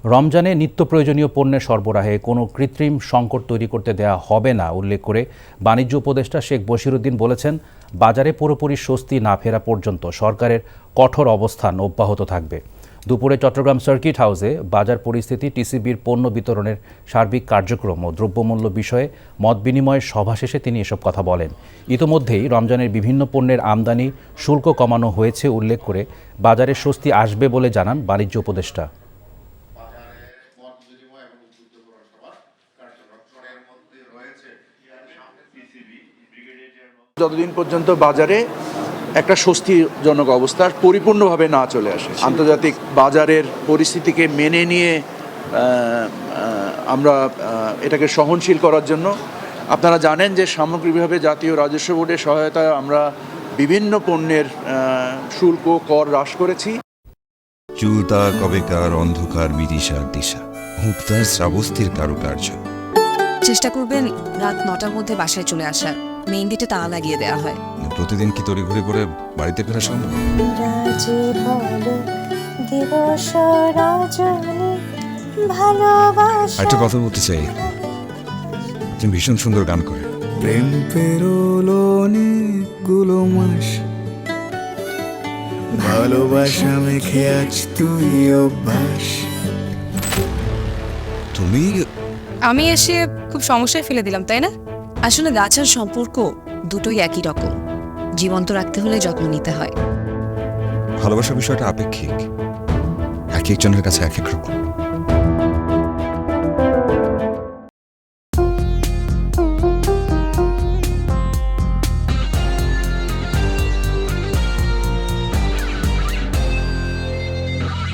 রমজানে নিত্য প্রয়োজনীয় পণ্যের সরবরাহে কোনো কৃত্রিম সংকট তৈরি করতে দেওয়া হবে না উল্লেখ করে বাণিজ্য উপদেষ্টা শেখ বশিরউদ্দিন বলেছেন, বাজারে পুরোপুরি স্বস্তি না ফেরা পর্যন্ত সরকারের কঠোর অবস্থান অব্যাহত থাকবে। দুপুরে চট্টগ্রাম সার্কিট হাউসে বাজার পরিস্থিতি, টিসিবির পণ্য বিতরণের সার্বিক কার্যক্রম ও দ্রব্যমূল্য বিষয়ে মতবিনিময়ের সভা শেষে তিনি এসব কথা বলেন। ইতোমধ্যেই রমজানের বিভিন্ন পণ্যের আমদানি শুল্ক কমানো হয়েছে উল্লেখ করে বাজারে স্বস্তি আসবে বলে জানান বাণিজ্য উপদেষ্টা। যতদিন পর্যন্ত বাজারে একটা স্বস্তিজনক অবস্থা পরিপূর্ণভাবে না চলে আসে, আন্তর্জাতিক বাজারের পরিস্থিতিকে মেনে নিয়ে আমরা এটাকে সহনশীল করার জন্য আপনারা জানেন যে সামগ্রিকভাবে জাতীয় রাজস্ব বোর্ডের সহায়তায় আমরা বিভিন্ন পণ্যের শুল্ক কর হ্রাস করেছি। চুলতা কবেকার অন্ধকার বিদিশার দিশা, মুক্তার শ্রাবস্তির কারুকার্য। চেষ্টা করবেন রাত 9টার মধ্যে বাসায় চলে আসার। মেইন গেটে তালা লাগিয়ে দেওয়া হয়। প্রতিদিন কি তড়িঘড়ি করে বাড়িতে ফেরা সম্ভব? একটা কথা বলতে চাই, তুমি ভীষণ সুন্দর গান করে। প্রেম পেরোলো অনেকগুলো মাস, ভালোবাসা মেখে আজ তুই অভ্যাস। তুমি আমি এসে খুব সমস্যায় ফেলে দিলাম, তাই না? আসলে গাছ আর সম্পর্ক দুটোই একই রকম, জীবন্ত রাখতে হলে যত্ন নিতে হয়। ভালোবাসার বিষয়টা আপেক্ষিক, এক একজনের কাছে এক এক রকম।